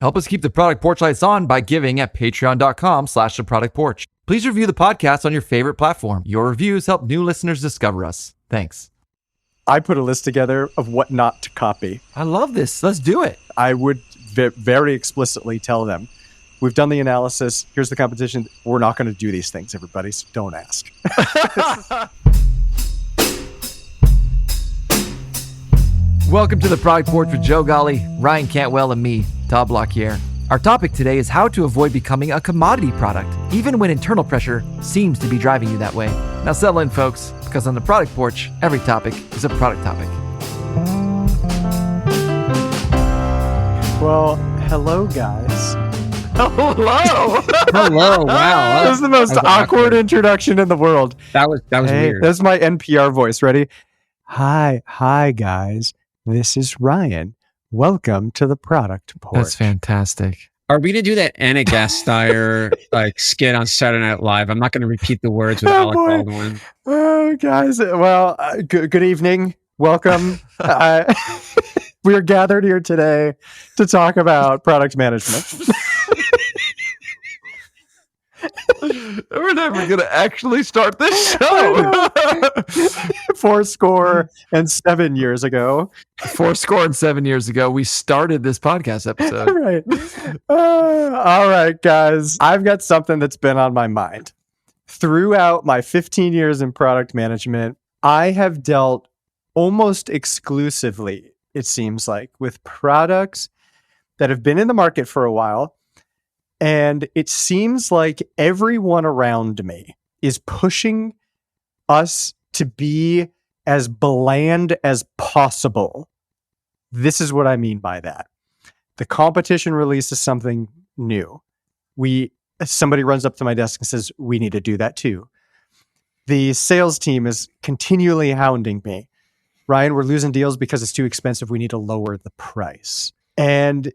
Help us keep the Product Porch lights on by giving at patreon.com/theproductporch. Please review the podcast on your favorite platform. Your reviews help new listeners discover us. Thanks. I put a list together of what not to copy. I love this. Let's do it. I would very explicitly tell them, we've done the analysis. Here's the competition. We're not going to do these things, everybody, so don't ask. Welcome to the Product Porch with Joe Ghali, Ryan Cantwell, and me, Todd Blaquiere. Our topic today is how to avoid becoming a commodity product, even when internal pressure seems to be driving you that way. Now settle in, folks, because on the Product Porch, every topic is a product topic. Well, hello, guys. Hello. Hello. Wow. This is the most awkward introduction in the world. That was weird. That's my NPR voice. Ready? Hi, guys. This is Ryan. Welcome to the Product Porch. That's fantastic. Are we going to do that Anna Gasteyer skit on Saturday Night Live? I'm not going to repeat the words with Alec Baldwin. Oh, guys. Well, good evening. Welcome. We are gathered here today to talk about product management. We're never going to actually start this show. 7 years ago. 7 years ago, we started this podcast episode. Right. All right, guys. I've got something that's been on my mind. Throughout my 15 years in product management, I have dealt almost exclusively, it seems like, with products that have been in the market for a while. And it seems like everyone around me is pushing us to be as bland as possible. This is what I mean by that. The competition releases something new. Somebody runs up to my desk and says, we need to do that too. The sales team is continually hounding me. Ryan, we're losing deals because it's too expensive. We need to lower the price. And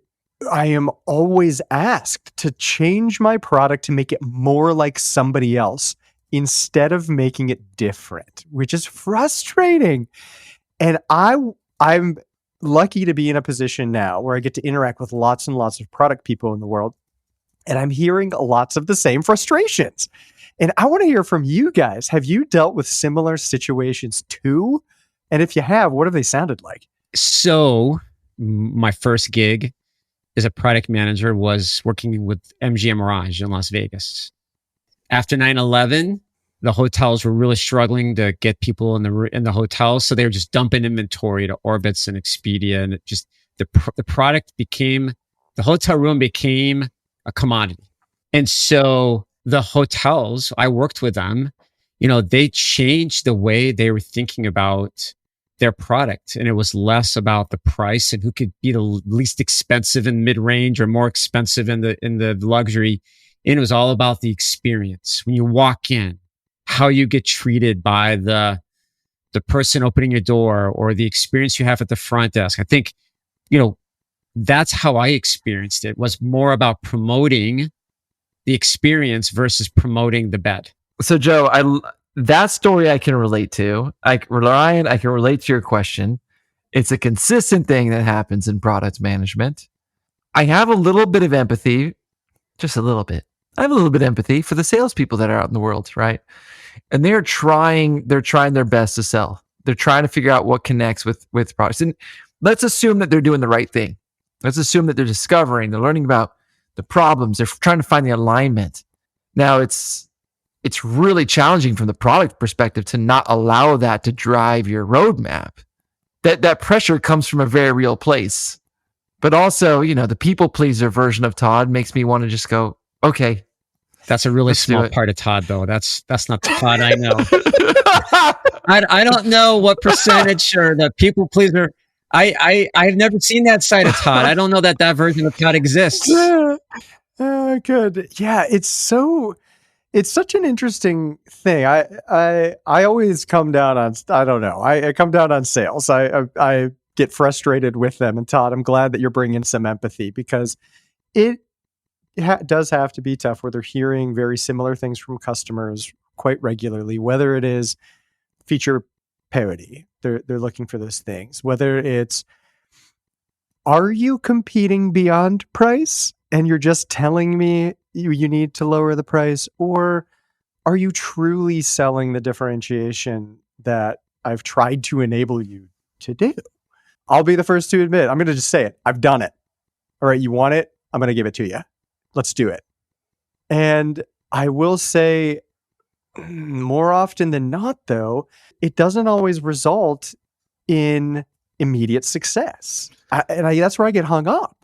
I am always asked to change my product to make it more like somebody else instead of making it different, which is frustrating. And I'm lucky to be in a position now where I get to interact with lots and lots of product people in the world. And I'm hearing lots of the same frustrations. And I want to hear from you guys. Have you dealt with similar situations too? And if you have, what have they sounded like? So my first gig as a product manager was working with MGM Mirage in Las Vegas. After 9/11, the hotels were really struggling to get people in the hotels, so they were just dumping inventory to Orbitz and Expedia, and it just the hotel room became a commodity. And so the hotels, I worked with them, they changed the way they were thinking about their product, and it was less about the price and who could be the least expensive in mid-range or more expensive in the luxury. And it was all about the experience. When you walk in, how you get treated by the person opening your door or the experience you have at the front desk. I think, that's how I experienced it, was more about promoting the experience versus promoting the bed. So Joe, that story I can relate to. Ryan, I can relate to your question. It's a consistent thing that happens in product management. I have a little bit of empathy, just a little bit. I have a little bit of empathy for the salespeople that are out in the world, right? And they're trying their best to sell. They're trying to figure out what connects with products. And let's assume that they're doing the right thing. Let's assume that they're learning about the problems. They're trying to find the alignment. Now it's really challenging from the product perspective to not allow that to drive your roadmap. That pressure comes from a very real place. But also, the people pleaser version of Todd makes me want to just go, okay. That's a really small part of Todd, though. That's not the Todd I know. I don't know what percentage or the people pleaser. I've never seen that side of Todd. I don't know that version of Todd exists. Good. Yeah, it's such an interesting thing. I always come down on, I don't know. I come down on sales. I get frustrated with them. And Todd, I'm glad that you're bringing some empathy, because it does have to be tough where they're hearing very similar things from customers quite regularly, whether it is feature parity. They're looking for those things, whether it's are you competing beyond price and you're just telling me you need to lower the price? Or are you truly selling the differentiation that I've tried to enable you to do? I'll be the first to admit, I'm going to just say it. I've done it. All right, you want it? I'm going to give it to you. Let's do it. And I will say, more often than not, though, it doesn't always result in immediate success. That's where I get hung up.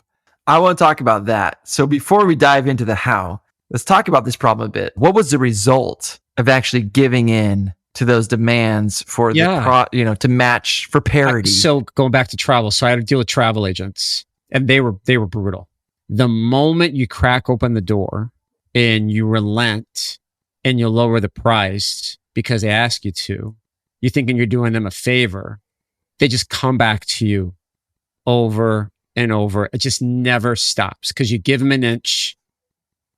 I want to talk about that. So before we dive into the how, let's talk about this problem a bit. What was the result of actually giving in to those demands for to match for parity? So going back to travel, so I had to deal with travel agents, and they were brutal. The moment you crack open the door and you relent and you lower the price because they ask you to, you're thinking you're doing them a favor. They just come back to you over and over. It just never stops because you give them an inch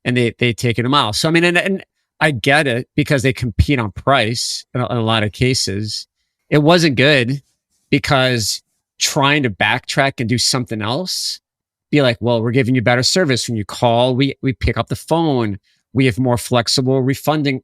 and they take it a mile. So, I mean, and I get it because they compete on price in a lot of cases. It wasn't good because trying to backtrack and do something else, be like, well, we're giving you better service. When you call, we pick up the phone. We have more flexible refunding,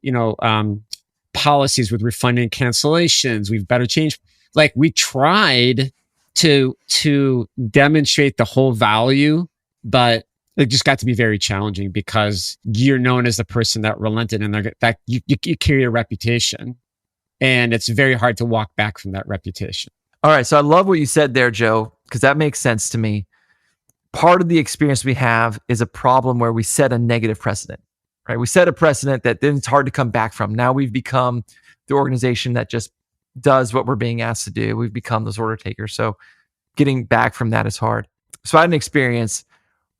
policies with refunding cancellations. We've better changed. Like, we tried to demonstrate the whole value, but it just got to be very challenging because you're known as the person that relented, and that you carry a reputation, and it's very hard to walk back from that reputation. All right, so I love what you said there, Joe, because that makes sense to me. Part of the experience we have is a problem where we set a negative precedent, right? We set a precedent that then it's hard to come back from. Now we've become the organization that just does what we're being asked to do. We've become those order takers. So getting back from that is hard. So I had an experience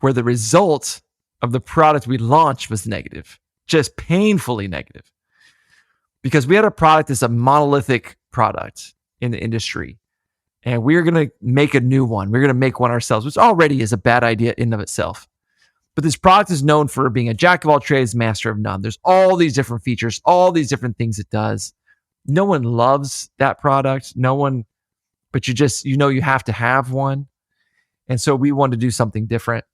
where the result of the product we launched was negative, just painfully negative, because we had a product that's a monolithic product in the industry. And we're going to make a new one. We're going to make one ourselves, which already is a bad idea in and of itself. But this product is known for being a jack of all trades, master of none. There's all these different features, all these different things it does. No one loves that product. No one, but you have to have one. And so we wanted to do something different.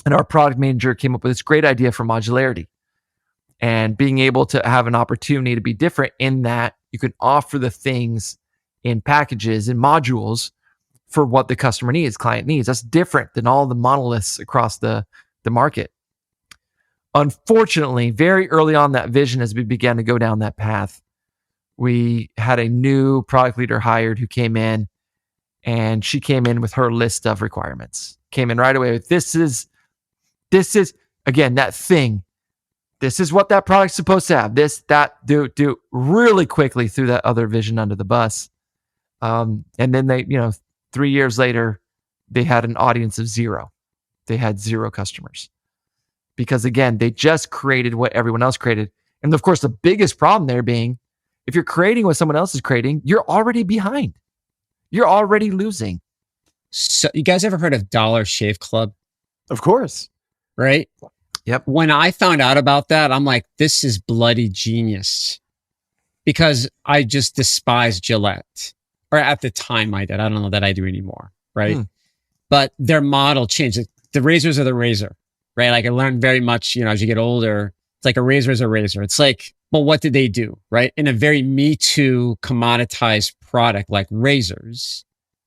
And our product manager came up with this great idea for modularity and being able to have an opportunity to be different in that you can offer the things in packages and modules for what the customer needs, client needs. That's different than all the monoliths across the market. Unfortunately, very early on that vision, as we began to go down that path, we had a new product leader hired who came in, and she came in with her list of requirements. Came in right away with this is again that thing. This is what that product's supposed to have. This, that, do really quickly threw that other vision under the bus. And then they, 3 years later, they had an audience of 0. They had 0 customers because, again, they just created what everyone else created. And of course, the biggest problem there being, if you're creating what someone else is creating, you're already behind. You're already losing. So, you guys ever heard of Dollar Shave Club? Of course. Right? Yep. When I found out about that, I'm like, this is bloody genius, because I just despise Gillette. Or at the time I did. I don't know that I do anymore, right? But their model changed. The razors are the razor, right? Like, I learned very much, as you get older, it's like a razor is a razor. It's like, well, what did they do, right? In a very Me Too commoditized product like razors,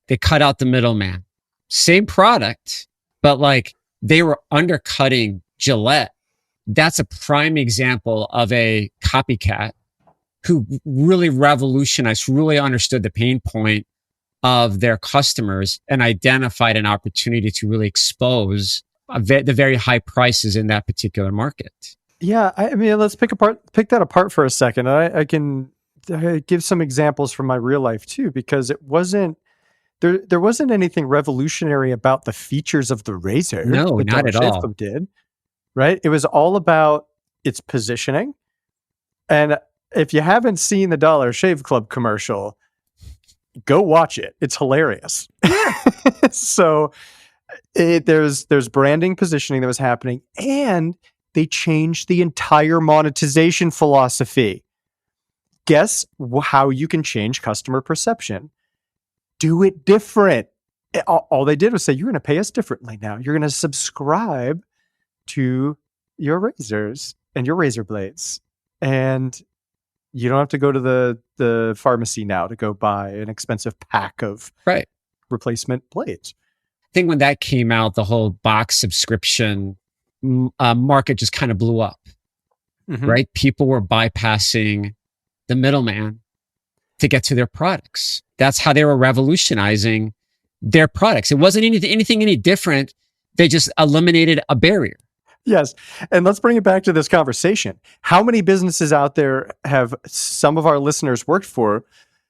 they cut out the middleman. Same product, but like they were undercutting Gillette. That's a prime example of a copycat who really revolutionized, really understood the pain point of their customers and identified an opportunity to really expose the very high prices in that particular market. Yeah, I mean, let's pick that apart for a second. I can give some examples from my real life too, because it wasn't there wasn't anything revolutionary about the features of the razor. No, not at all. Did, right? It was all about its positioning. And if you haven't seen the Dollar Shave Club commercial, go watch it. It's hilarious. So there's branding, positioning that was happening, and they changed the entire monetization philosophy. Guess how you can change customer perception? Do it different. All they did was say, you're going to pay us differently now. You're going to subscribe to your razors and your razor blades. And you don't have to go to the pharmacy now to go buy an expensive pack of replacement blades. I think when that came out, the whole box subscription market just kind of blew up, right? People were bypassing the middleman to get to their products. That's how they were revolutionizing their products. It wasn't anything any different. They just eliminated a barrier. Yes. And let's bring it back to this conversation. How many businesses out there have some of our listeners worked for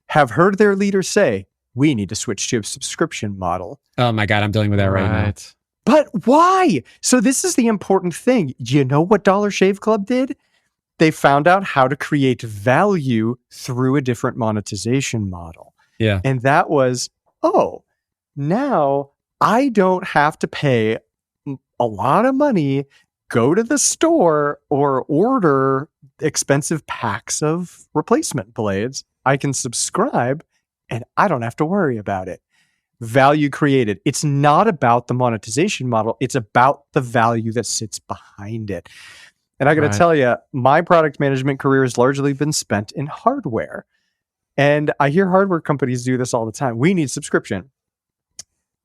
have heard their leaders say, we need to switch to a subscription model? Oh my God, I'm dealing with that right now. But why? So this is the important thing. You know what Dollar Shave Club did? They found out how to create value through a different monetization model. Yeah. And that was, now I don't have to pay a lot of money, go to the store, or order expensive packs of replacement blades. I can subscribe and I don't have to worry about it. Value created. It's not about the monetization model. It's about the value that sits behind it. And I got to tell you, my product management career has largely been spent in hardware. And I hear hardware companies do this all the time. We need subscription.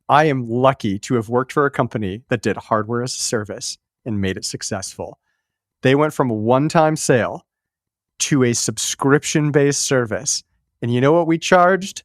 I am lucky to have worked for a company that did hardware as a service and made it successful. They went from a one-time sale to a subscription-based service. And you know what we charged?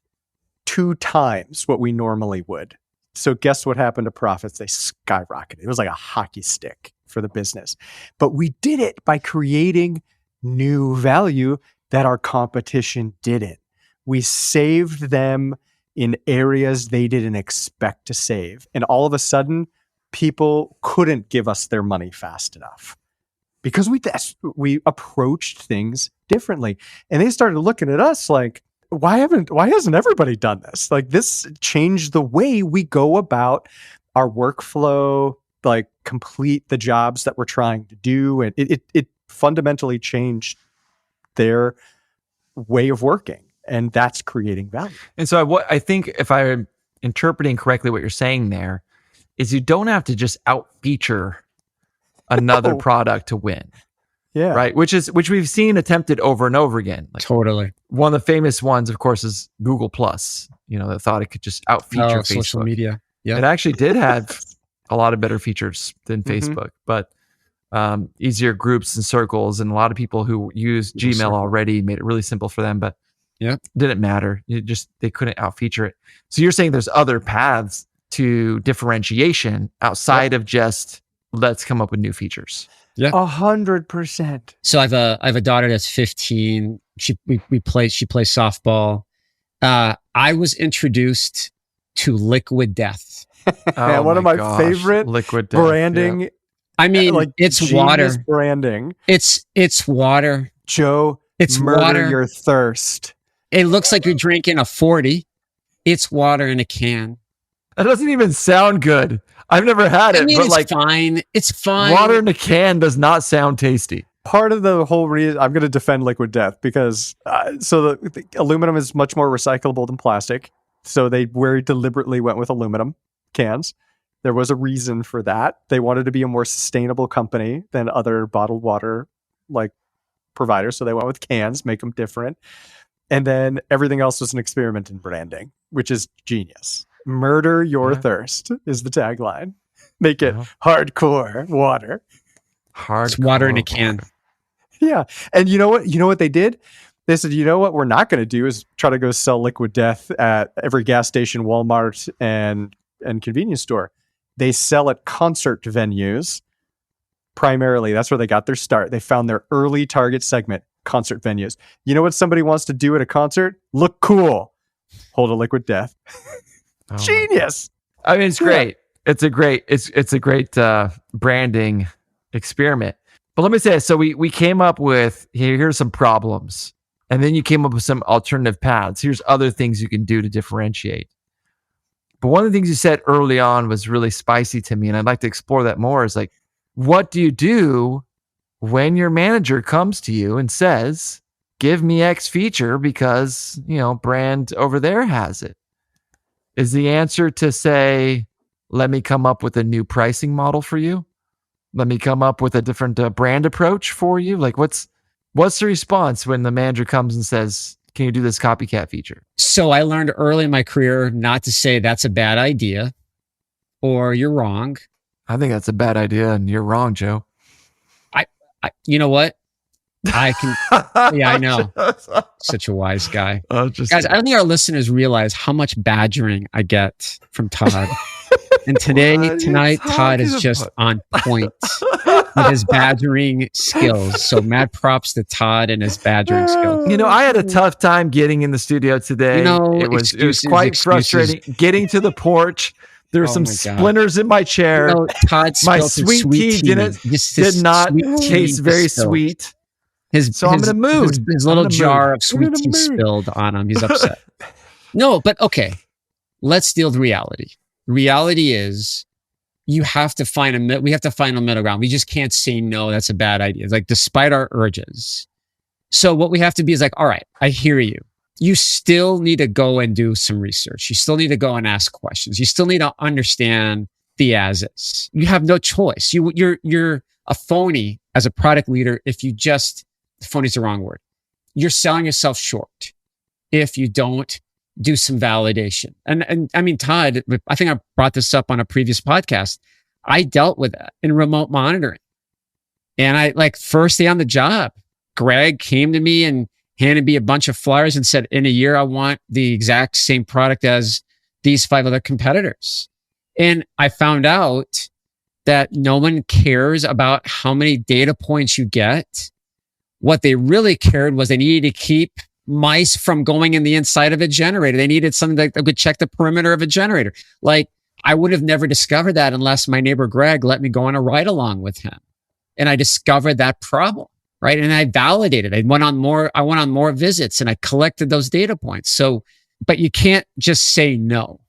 2 times what we normally would. So guess what happened to profits? They skyrocketed. It was like a hockey stick for the business. But we did it by creating new value that our competition didn't. We saved them in areas they didn't expect to save. And all of a sudden, people couldn't give us their money fast enough because we approached things differently. And they started looking at us like, why hasn't everybody done this? Like, this changed the way we go about our workflow, like complete the jobs that we're trying to do. And it fundamentally changed their way of working. And that's creating value. And so I think if I'm interpreting correctly what you're saying there is you don't have to just out-feature another product to win. Yeah. Right. Which we've seen attempted over and over again. Like, totally. One of the famous ones, of course, is Google Plus, that thought it could just out-feature Facebook. Social media. Yeah. It actually did have a lot of better features than Facebook, but easier groups and circles, and a lot of people who use Gmail already made it really simple for them, but didn't matter. They couldn't out-feature it. So you're saying there's other paths to differentiation outside of just let's come up with new features. Yeah, 100%. So I have a daughter that's 15. She plays softball. I was introduced to Liquid Death. One of my favorite Liquid Death branding. Yeah. I mean, like, it's water branding. It's water. Joe, it's murder water. Your thirst. It looks like you're drinking a 40. It's water in a can. That doesn't even sound good. I've never had it, but it's fine. It's fine. Water in a can does not sound tasty. Part of the whole reason I'm going to defend Liquid Death because the aluminum is much more recyclable than plastic. So they very deliberately went with aluminum cans. There was a reason for that. They wanted to be a more sustainable company than other bottled water like providers. So they went with cans, make them different. And then everything else was an experiment in branding, which is genius. Murder your thirst is the tagline. Make it hardcore water. It's water in a can. Yeah. And you know what they did? They said, you know what we're not going to do is try to go sell Liquid Death at every gas station, Walmart, and convenience store. They sell at concert venues. Primarily, that's where they got their start. They found their early target segment, concert venues. You know what somebody wants to do at a concert? Look cool. Hold a Liquid Death. Genius. I mean, it's great. It's a great branding experiment. But let me say, so we came up with here's some problems, and then you came up with some alternative paths. Here's other things you can do to differentiate. But one of the things you said early on was really spicy to me, and I'd like to explore that more. Is like, what do you do when your manager comes to you and says, "Give me X feature because brand over there has it"? Is the answer to say, let me come up with a new pricing model for you? Let me come up with a different brand approach for you? Like what's the response when the manager comes and says, can you do this copycat feature? So I learned early in my career not to say that's a bad idea or you're wrong. I think that's a bad idea and you're wrong, Joe. You know what? I can. Yeah, I know. Such a wise guy. Guys, I don't think our listeners realize how much badgering I get from Todd. And tonight, Todd is just on point with his badgering skills. So mad props to Todd and his badgering skills. You know, I had a tough time getting in the studio today. It was quite frustrating. Getting to the porch, there were some splinters in my chair. Todd my sweet tea did not taste very sweet. So I'm in a mood. His little jar of sweet tea spilled on him. He's upset. No, but okay. Let's deal with reality. Reality is we have to find a middle ground. We just can't say no, that's a bad idea. It's like despite our urges. So what we have to be is like, all right, I hear you. You still need to go and do some research. You still need to go and ask questions. You still need to understand the as-is. You have no choice. You're a phony as a product leader if you just, phony is the wrong word. You're selling yourself short if you don't do some validation. And I mean, Todd, I think I brought this up on a previous podcast. I dealt with that in remote monitoring. And I first day on the job, Greg came to me and handed me a bunch of flyers and said, in a year, I want the exact same product as these 5 other competitors. And I found out that no one cares about how many data points you get. What they really cared was they needed to keep mice from going in the inside of a generator. They needed something that would check the perimeter of a generator. Like, I would have never discovered that unless my neighbor Greg let me go on a ride along with him. And I discovered that problem, right? And I validated. I went on more visits and I collected those data points. So, but you can't just say no.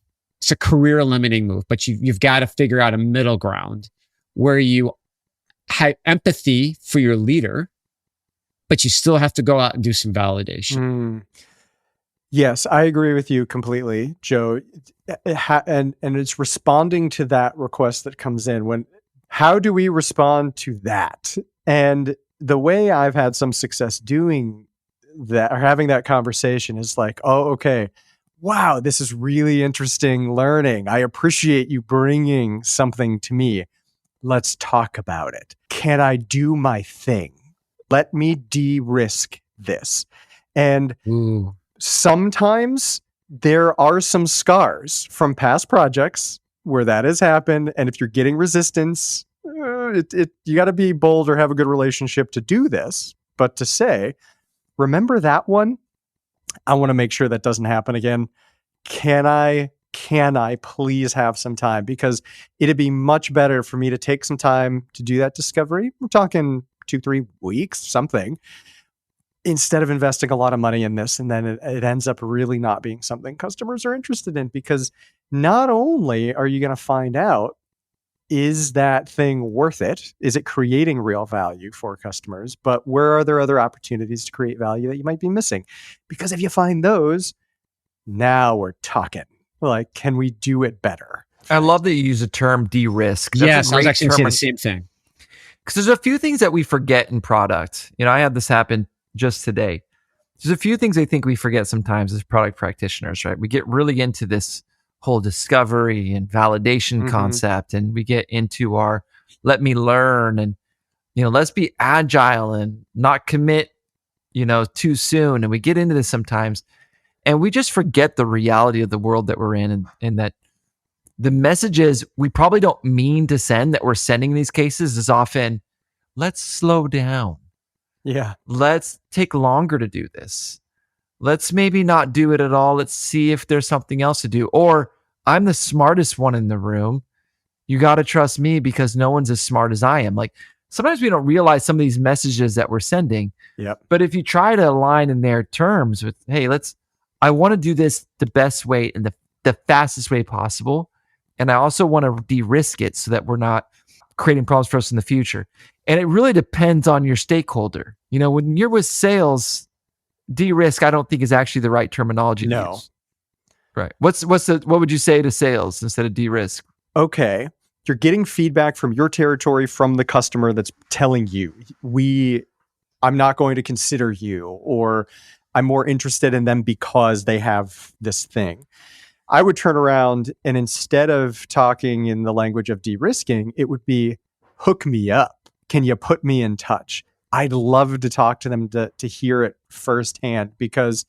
It's a career limiting move, but you've got to figure out a middle ground where you have empathy for your leader, but you still have to go out and do some validation. Yes, I agree with you completely, Joe. And it's responding to that request that comes in. How do we respond to that? And the way I've had some success doing that or having that conversation is like, oh, okay, wow, this is really interesting learning. I appreciate you bringing something to me. Let's talk about it. Can I do my thing? Let me de-risk this. And sometimes there are some scars from past projects where that has happened. And if you're getting resistance, you got to be bold or have a good relationship to do this. But to say, remember that one? I want to make sure that doesn't happen again. Can I please have some time? Because it'd be much better for me to take some time to do that discovery. We're talking 2-3 weeks, something, instead of investing a lot of money in this. And then it ends up really not being something customers are interested in, because not only are you going to find out, is that thing worth it? Is it creating real value for customers? But where are there other opportunities to create value that you might be missing? Because if you find those, now we're talking. Like, can we do it better? I love that you use the term de-risk. Yes, I was actually saying the same thing. Because there's a few things that we forget in product. You know, I had this happen just today. There's a few things I think we forget sometimes as product practitioners, right? We get really into this whole discovery and validation concept, and we get into our let me learn and, you know, let's be agile and not commit, you know, too soon. And we get into this sometimes and we just forget the reality of the world that we're in, and that the messages we probably don't mean to send that we're sending in these cases is often, let's slow down. Yeah. Let's take longer to do this. Let's maybe not do it at all. Let's see if there's something else to do. Or I'm the smartest one in the room. You got to trust me because no one's as smart as I am. Like, sometimes we don't realize some of these messages that we're sending. Yep. But if you try to align in their terms with, hey, I want to do this the best way and the fastest way possible. And I also want to de-risk it so that we're not creating problems for us in the future. And it really depends on your stakeholder. You know, when you're with sales, de-risk, I don't think is actually the right terminology to use. Right. What would you say to sales instead of de-risk? Okay, you're getting feedback from your territory from the customer that's telling you, I'm not going to consider you, or I'm more interested in them because they have this thing. I would turn around and instead of talking in the language of de-risking, it would be hook me up. Can you put me in touch? I'd love to talk to them to hear it firsthand because,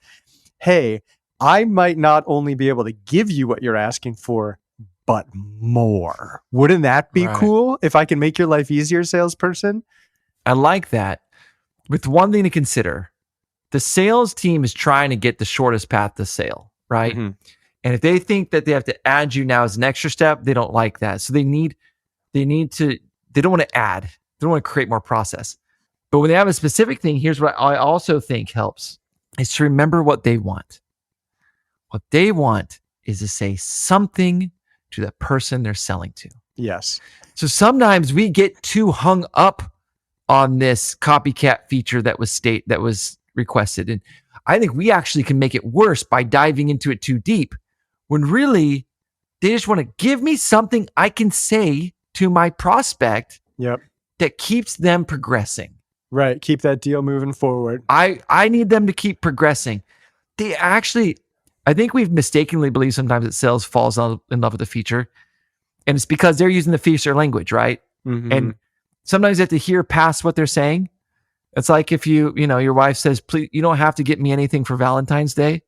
hey, I might not only be able to give you what you're asking for, but more. Wouldn't that be cool if I can make your life easier, salesperson? I like that. With one thing to consider, the sales team is trying to get the shortest path to sale, right? Mhm. And if they think that they have to add you now as an extra step, they don't like that. So they don't want to add. They don't want to create more process. But when they have a specific thing, here's what I also think helps is to remember what they want. What they want is to say something to the person they're selling to. Yes. So sometimes we get too hung up on this copycat feature that was requested. And I think we actually can make it worse by diving into it too deep when really they just want to give me something I can say to my prospect that keeps them progressing. Right. Keep that deal moving forward. I need them to keep progressing. I think we've mistakenly believed sometimes that sales falls in love with the feature. And it's because they're using the feature language, right? Mm-hmm. And sometimes you have to hear past what they're saying. It's like if your wife says, please, you don't have to get me anything for Valentine's Day.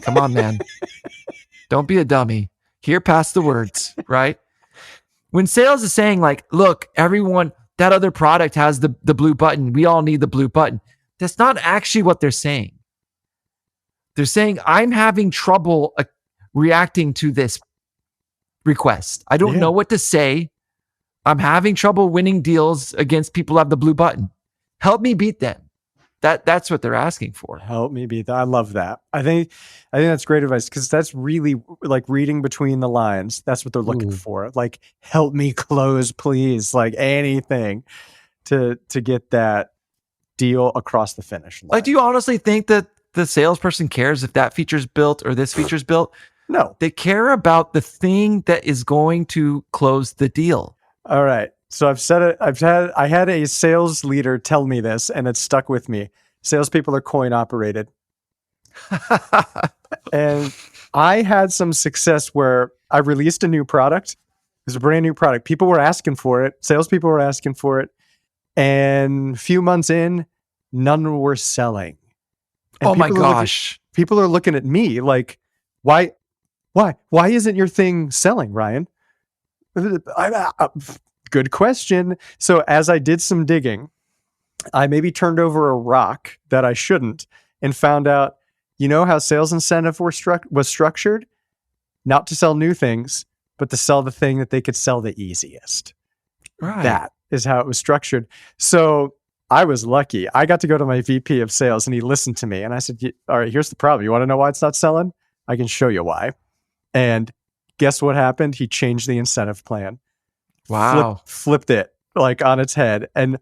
Come on, man. Don't be a dummy. Hear past the words, right? When sales is saying like, look, everyone, that other product has the blue button. We all need the blue button. That's not actually what they're saying. They're saying, I'm having trouble reacting to this request. I don't know what to say. I'm having trouble winning deals against people who have the blue button. Help me beat them. That's what they're asking for. Help me beat that. I love that. I think that's great advice because that's really like reading between the lines. That's what they're looking for. Like, help me close, please. Like anything to get that deal across the finish line. Like, do you honestly think that the salesperson cares if that feature's built or this feature's built? No. They care about the thing that is going to close the deal. All right. So I've said it. I had a sales leader tell me this, and it stuck with me. Salespeople are coin operated. And I had some success where I released a new product. It was a brand new product. People were asking for it. Salespeople were asking for it. And a few months in, none were selling. And oh my gosh. People are looking at me like, why isn't your thing selling, Ryan? Good question. So as I did some digging, I maybe turned over a rock that I shouldn't and found out, you know how sales incentive was structured? Not to sell new things, but to sell the thing that they could sell the easiest. Right. That is how it was structured. So I was lucky. I got to go to my VP of sales and he listened to me. And I said, all right, here's the problem. You want to know why it's not selling? I can show you why. And guess what happened? He changed the incentive plan. Wow. Flipped it like on its head. And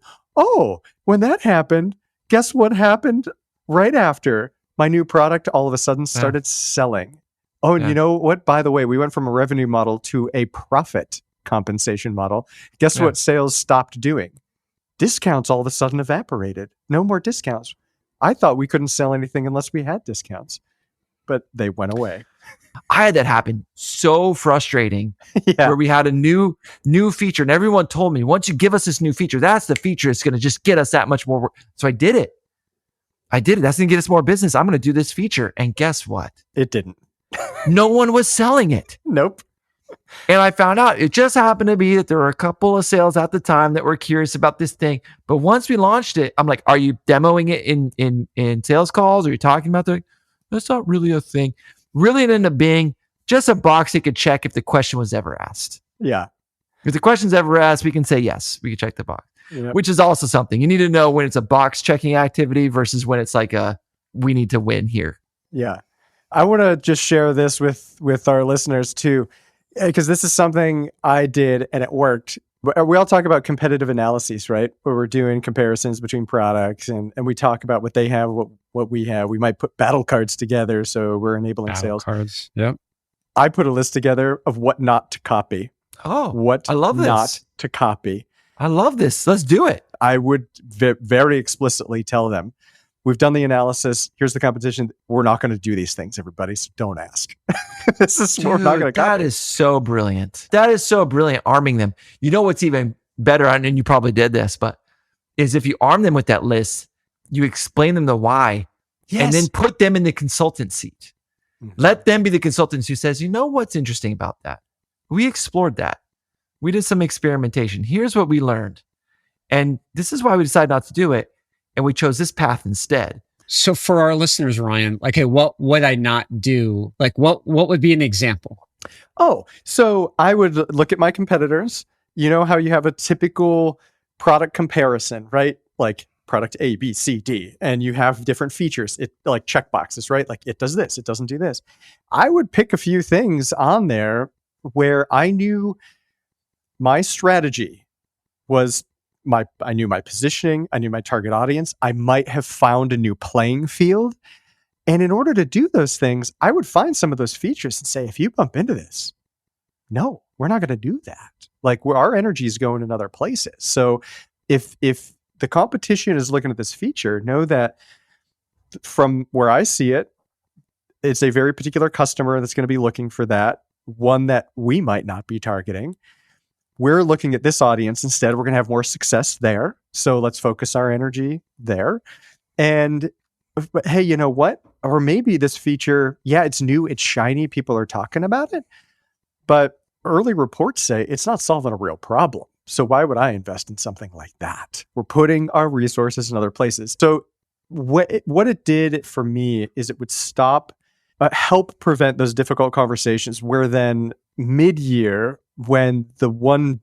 when that happened, guess what happened right after? My new product all of a sudden started selling. Oh, and you know what? By the way, we went from a revenue model to a profit compensation model. Guess what sales stopped doing? Discounts all of a sudden evaporated. No more discounts. I thought we couldn't sell anything unless we had discounts, but they went away. I had that happen. So frustrating. Where we had a new feature and everyone told me, once you give us this new feature, that's the feature. It's going to just get us that much more work. So I did it. That's going to get us more business. I'm going to do this feature. And guess what? It didn't. No one was selling it. Nope. And I found out it just happened to be that there were a couple of sales at the time that were curious about this thing. But once we launched it, I'm like, are you demoing it in sales calls? Are you talking about that? That's not really a thing. Really, it ended up being just a box you could check if the question was ever asked. Yeah. If the question's ever asked, we can say yes. We can check the box, which is also something. You need to know when it's a box checking activity versus when it's like we need to win here. Yeah. I want to just share this with our listeners too, because this is something I did and it worked. We all talk about competitive analyses, right? Where we're doing comparisons between products and we talk about what they have, what what we have. We might put battle cards together, so we're enabling Battle sales. cards. Yep. I put a list together of what not to copy. Oh, What I love not this. to copy. I love this. Let's do it. I would very explicitly tell them, we've done the analysis. Here's the competition. We're not going to do these things, everybody. So don't ask. This is we're not going to copy. That is so brilliant. That is so brilliant. Arming them. You know what's even better, and you probably did this, but is if you arm them with that list, you explain them the why, and then put them in the consultant seat. Let them be the consultants who says, you know what's interesting about that? We explored that. We did some experimentation. Here's what we learned. And this is why we decided not to do it. And we chose this path instead. So for our listeners, Ryan, like, hey, what would I not do? Like, what would be an example? Oh, so I would look at my competitors. You know how you have a typical product comparison, right? Like product A, B, C, D, and you have different features. It like checkboxes, right? Like it does this, it doesn't do this. I would pick a few things on there where I knew my strategy was I knew my positioning, I knew my target audience. I might have found a new playing field. And in order to do those things, I would find some of those features and say, if you bump into this, no, we're not going to do that. Like our energy is going in other places. So if the competition is looking at this feature, know that from where I see it, it's a very particular customer that's going to be looking for that, one that we might not be targeting. We're looking at this audience instead. We're going to have more success there. So let's focus our energy there. And but hey, you know what? Or maybe this feature, yeah, it's new, it's shiny, people are talking about it, but early reports say it's not solving a real problem. So why would I invest in something like that? We're putting our resources in other places. So what it did for me is it would help prevent those difficult conversations where then mid-year, when the $1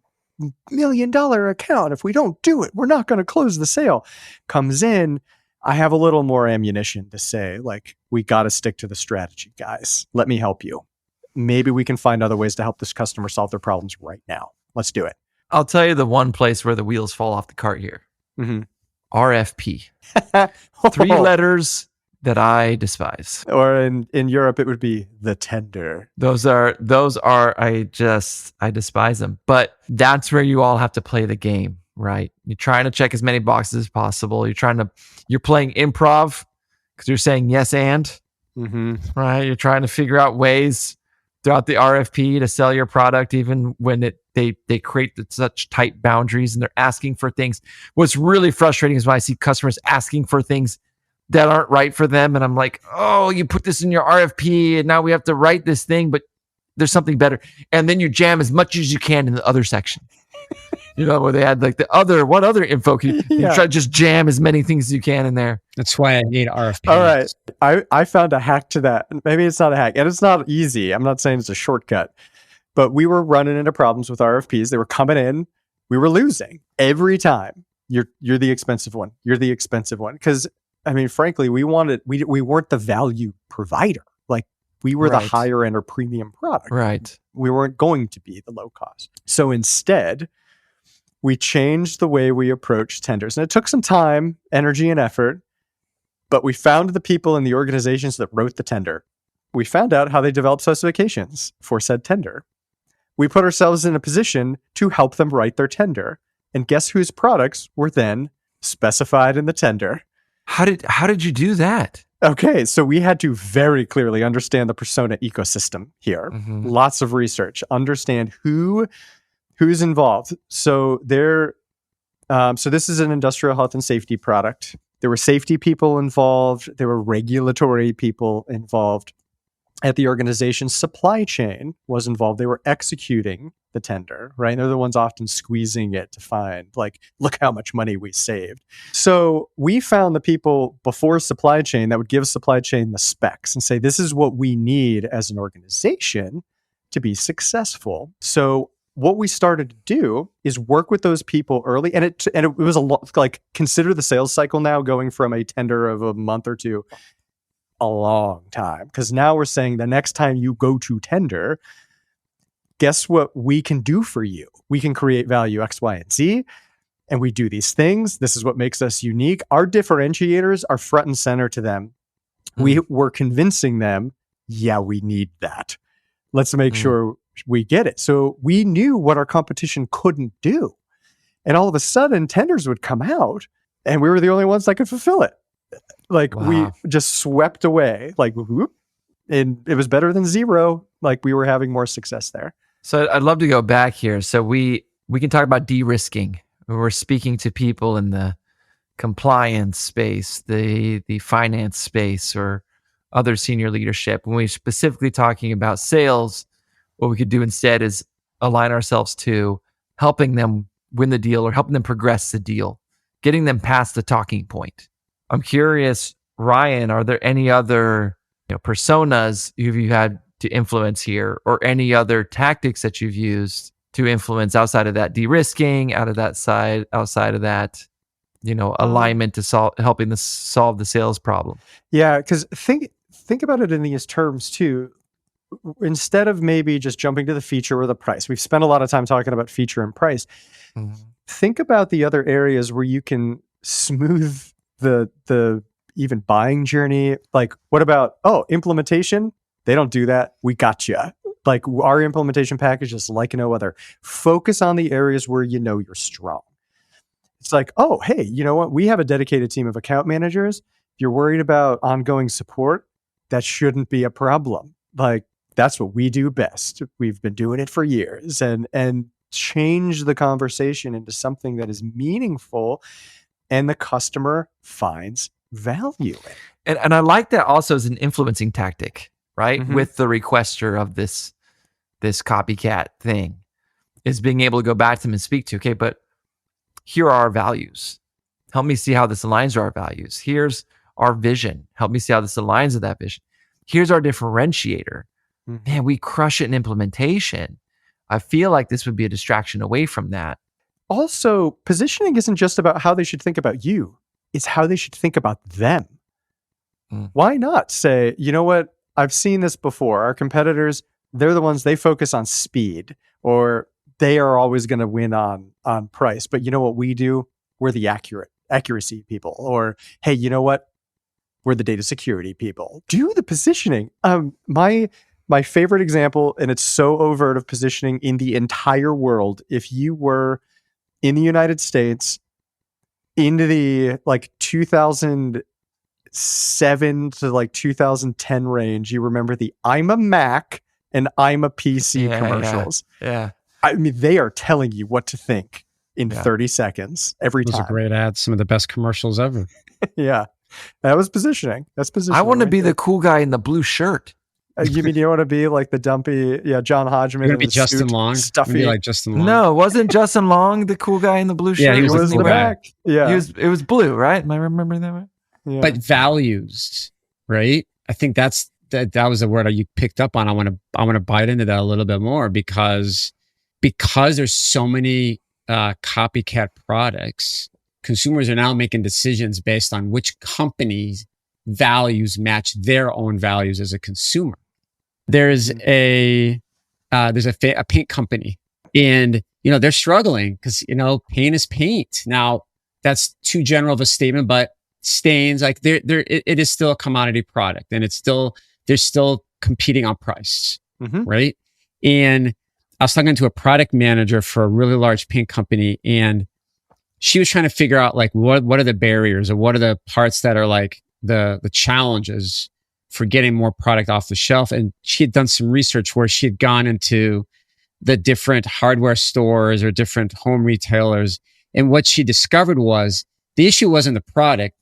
million account, if we don't do it, we're not going to close the sale, comes in, I have a little more ammunition to say, like, we got to stick to the strategy, guys. Let me help you. Maybe we can find other ways to help this customer solve their problems right now. Let's do it. I'll tell you the one place where the wheels fall off the cart here. Mm-hmm. RFP. 3 letters that I despise. Or in Europe, it would be the tender. Those are I despise them. But that's where you all have to play the game, right? You're trying to check as many boxes as possible. You're playing improv because you're saying yes and, right? You're trying to figure out ways throughout the RFP to sell your product, even when they create such tight boundaries and they're asking for things. What's really frustrating is when I see customers asking for things that aren't right for them. And I'm like, oh, you put this in your RFP and now we have to write this thing, but there's something better. And then you jam as much as you can in the other section. You know, where they had like what other info can you try to just jam as many things as you can in there. That's why I need RFP. All right. I found a hack to that. Maybe it's not a hack and it's not easy. I'm not saying it's a shortcut, but we were running into problems with RFPs. They were coming in. We were losing every time. You're the expensive one. You're the expensive one. Because I mean, frankly, we weren't the value provider. Like we were the higher end or premium product. Right. We weren't going to be the low cost. So instead, we changed the way we approach tenders. And it took some time, energy, and effort, but we found the people in the organizations that wrote the tender. We found out how they developed specifications for said tender. We put ourselves in a position to help them write their tender. And guess whose products were then specified in the tender? How did you do that? Okay, so we had to very clearly understand the persona ecosystem here. Mm-hmm. Lots of research, understand who's involved. So so this is an industrial health and safety product. There were safety people involved. There were regulatory people involved. At the organization's supply chain was involved. They were executing the tender, right? They're the ones often squeezing it to find, like, look how much money we saved. So we found the people before supply chain that would give supply chain the specs and say, this is what we need as an organization to be successful. So what we started to do is work with those people early. And it was a lot, like, consider the sales cycle now going from a tender of a month or two, a long time. Because now we're saying the next time you go to tender, guess what we can do for you? We can create value X, Y, and Z. and we do these things. This is what makes us unique. Our differentiators are front and center to them. We were convincing them, yeah, we need that. Let's make sure we get it. So we knew what our competition couldn't do. And all of a sudden, tenders would come out, and we were the only ones that could fulfill it. Like, we just swept away, like, whoop, and it was better than zero. Like, we were having more success there. So I'd love to go back here. So we can talk about de-risking. We're speaking to people in the compliance space, the finance space, or other senior leadership. When we're specifically talking about sales, what we could do instead is align ourselves to helping them win the deal or helping them progress the deal, getting them past the talking point. I'm curious, Ryan, are there any other personas you've had to influence here, or any other tactics that you've used to influence outside of that de-risking, outside of that, alignment to helping solve the sales problem? Yeah, because think about it in these terms too. Instead of maybe just jumping to the feature or the price, we've spent a lot of time talking about feature and price. Think about the other areas where you can smooth the even buying journey. Like, what about implementation? They don't do that. We got you. Like, our implementation package is like no other. Focus on the areas where you're strong. It's like, oh, hey, you know what? We have a dedicated team of account managers. If you're worried about ongoing support, that shouldn't be a problem. Like, that's what we do best. We've been doing it for years, and change the conversation into something that is meaningful and the customer finds value in. And I like that also as an influencing tactic, right? With the requester of this copycat thing, is being able to go back to them and speak to, okay, but here are our values. Help me see how this aligns to our values. Here's our vision. Help me see how this aligns with that vision. Here's our differentiator. Man, we crush it in implementation. I feel like this would be a distraction away from that. Also, positioning isn't just about how they should think about you. It's how they should think about them. Why not say, you know what? I've seen this before. Our competitors, they're the ones, they focus on speed, or they are always going to win on price. But you know what we do? We're the accuracy people. Or, hey, you know what? We're the data security people. Do the positioning. My favorite example, and it's so overt of positioning in the entire world, if you were in the United States into the 2007 to 2010 range, you remember the I'm a Mac and I'm a PC commercials. Yeah. I mean, they are telling you what to think in 30 seconds every time. Those are great ads. Some of the best commercials ever. Yeah. That was positioning. That's positioning. I want to be the cool guy in the blue shirt. You mean you want to be like the dumpy, John Hodgman? You're gonna be Justin Long. Stuffy. Be like Justin Long. No, wasn't Justin Long the cool guy in the blue shirt? Yeah, he was the back. Yeah, it was blue, right? Am I remembering that right? Yeah. But values, right? I think that was the word you picked up on. I want to bite into that a little bit more because there's so many copycat products. Consumers are now making decisions based on which company's values match their own values as a consumer. There's a paint company, and they're struggling because paint is paint. Now that's too general of a statement, but stains, like it is still a commodity product, and they're still competing on price, right? And I was talking to a product manager for a really large paint company, and she was trying to figure out what are the barriers, or what are the parts that are the challenges for getting more product off the shelf. And she had done some research where she had gone into the different hardware stores or different home retailers. And what she discovered was the issue wasn't the product.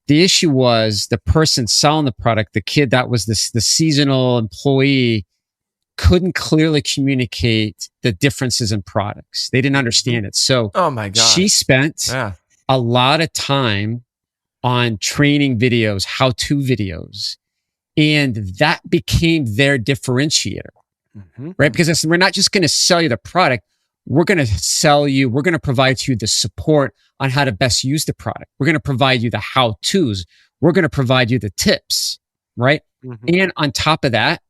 The issue was the person selling the product, the kid that was the seasonal employee, couldn't clearly communicate the differences in products. They didn't understand it. So oh my God, she spent a lot of time on training videos, how-to videos. And that became their differentiator, right? Because we're not just going to sell you the product. We're going to provide you the support on how to best use the product. We're going to provide you the how-tos. We're going to provide you the tips, right? And on top of that,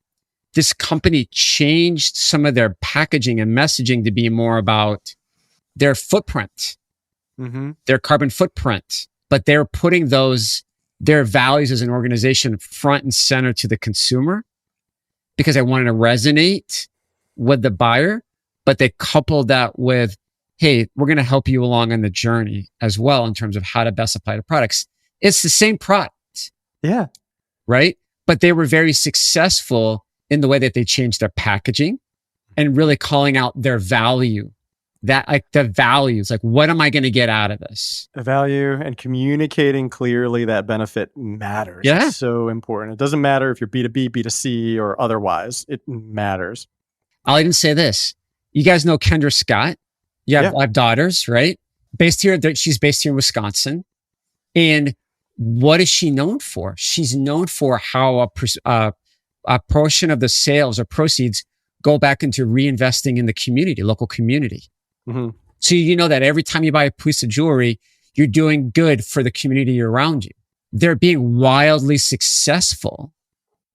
this company changed some of their packaging and messaging to be more about their footprint. their carbon footprint, but they're putting their values as an organization front and center to the consumer because they wanted to resonate with the buyer, but they coupled that with, hey, we're going to help you along on the journey as well in terms of how to best apply the products. It's the same product. Yeah. Right? But they were very successful in the way that they changed their packaging and really calling out their value. That like the values, like what am I going to get out of this? The value and communicating clearly that benefit matters. Yeah. It's so important. It doesn't matter if you're B2B, B2C, or otherwise. It matters. I'll even say this. You guys know Kendra Scott. I have daughters, right? She's based here in Wisconsin. And what is she known for? She's known for how a portion of the sales or proceeds go back into reinvesting in the community, local community. So you know that every time you buy a piece of jewelry, you're doing good for the community around you. They're being wildly successful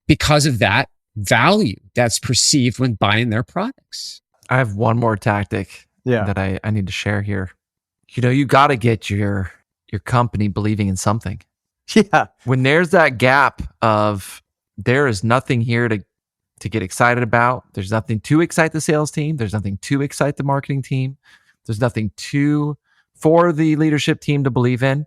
because of that value that's perceived when buying their products. I have one more tactic that I need to share here. You got to get your company believing in something. Yeah. When there's that gap of there is nothing here to get excited about. There's nothing to excite the sales team. There's nothing to excite the marketing team. There's nothing for the leadership team to believe in.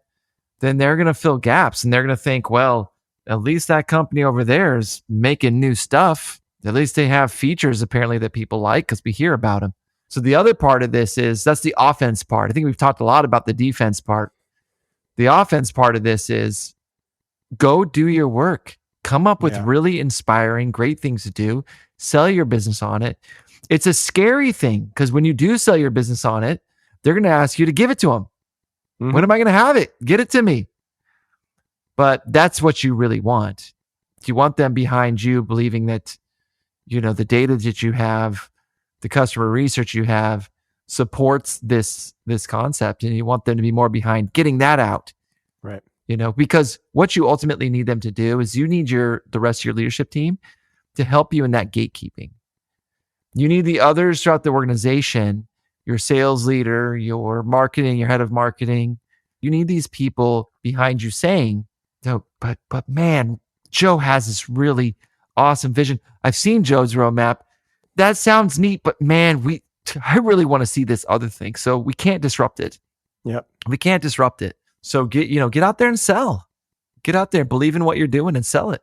Then they're going to fill gaps and they're going to think, well, at least that company over there is making new stuff. At least they have features apparently that people like because we hear about them. So the other part of this that's the offense part. I think we've talked a lot about the defense part. The offense part of this is go do your work. Come up with really inspiring, great things to do. Sell your business on it. It's a scary thing because when you do sell your business on it, they're going to ask you to give it to them. When am I going to have it? Get it to me. But that's what you really want. You want them behind you believing that, the data that you have, the customer research you have supports this concept. And you want them to be more behind getting that out. Right. Because what you ultimately need them to do is you need the rest of your leadership team to help you in that gatekeeping. You need the others throughout the organization, your sales leader, your marketing, your head of marketing. You need these people behind you saying, no, but man, Joe has this really awesome vision. I've seen Joe's roadmap. That sounds neat, but man, I really want to see this other thing. So we can't disrupt it. Yep. We can't disrupt it. So get out there and sell. Get out there, believe in what you're doing and sell it.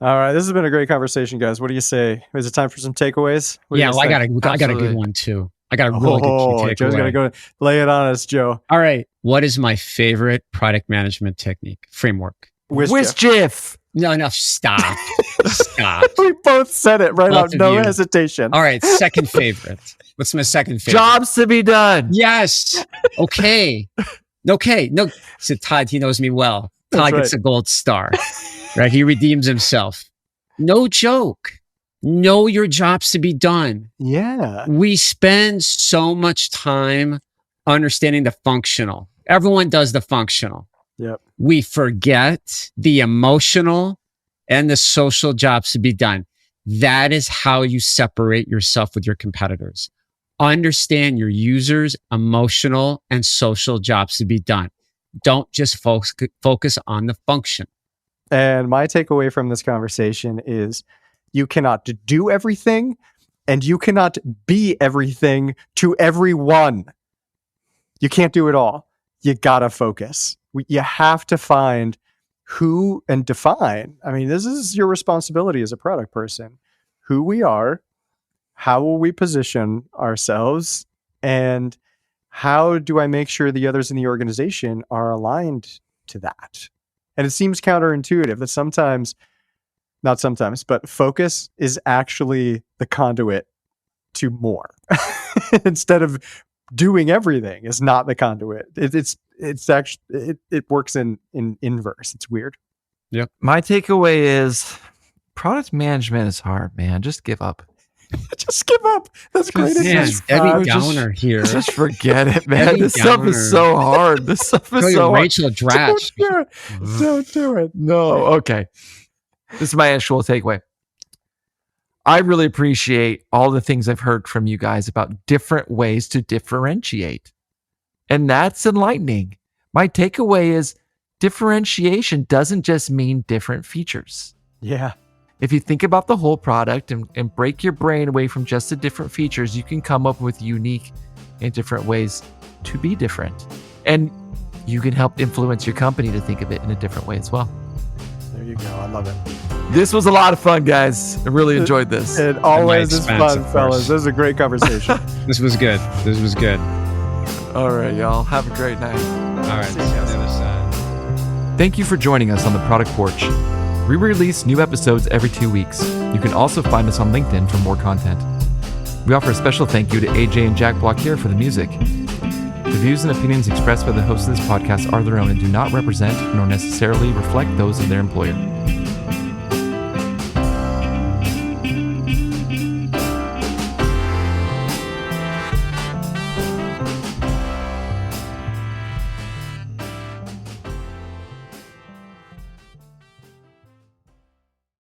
All right. This has been a great conversation, guys. What do you say? Is it time for some takeaways? I got a good one too. I got a really good key takeaway. Joe's going to go lay it on us, Joe. All right. What is my favorite product management technique framework? WSGIF. No, stop. Stop. We both said it right out. No hesitation. All right. Second favorite. What's my second favorite? Jobs to be done. Yes. Okay. No. So Todd, he knows me well. Todd gets a gold star. Right? He redeems himself. No joke. Know your jobs to be done. Yeah. We spend so much time understanding the functional. Everyone does the functional. Yep. We forget the emotional and the social jobs to be done. That is how you separate yourself with your competitors. Understand your users' emotional and social jobs to be done. Don't just focus on the function. And my takeaway from this conversation is you cannot do everything and you cannot be everything to everyone. You can't do it all. You gotta focus. You have to find who and define. I mean, this is your responsibility as a product person. Who we are, how will we position ourselves, and how do I make sure the others in the organization are aligned to that? And it seems counterintuitive that not sometimes, but focus is actually the conduit to more. Instead of doing everything is not the conduit. It's actually, it works in inverse. It's weird. Yep. My takeaway is product management is hard, man. Just give up. Just give up. That's great. Debbie Downer here. Just forget it, man. This stuff is so hard. This stuff is so hard. Rachel Dratch. Don't do it. No. Okay. This is my actual takeaway. I really appreciate all the things I've heard from you guys about different ways to differentiate. And that's enlightening. My takeaway is differentiation doesn't just mean different features. Yeah. If you think about the whole product and break your brain away from just the different features, you can come up with unique and different ways to be different. And you can help influence your company to think of it in a different way as well. There you go. I love it. This was a lot of fun, guys. I really enjoyed this. It always is expense, fun, of course. fellas. This is a great conversation. This was good. This was good. All right, y'all. Have a great night. All right. See See you you on guys. the other side. Thank you for joining us on the Product Porch. We release new episodes every 2 weeks. You can also find us on LinkedIn for more content. We offer a special thank you to AJ and Jack Blaquiere for the music. The views and opinions expressed by the hosts of this podcast are their own and do not represent nor necessarily reflect those of their employer.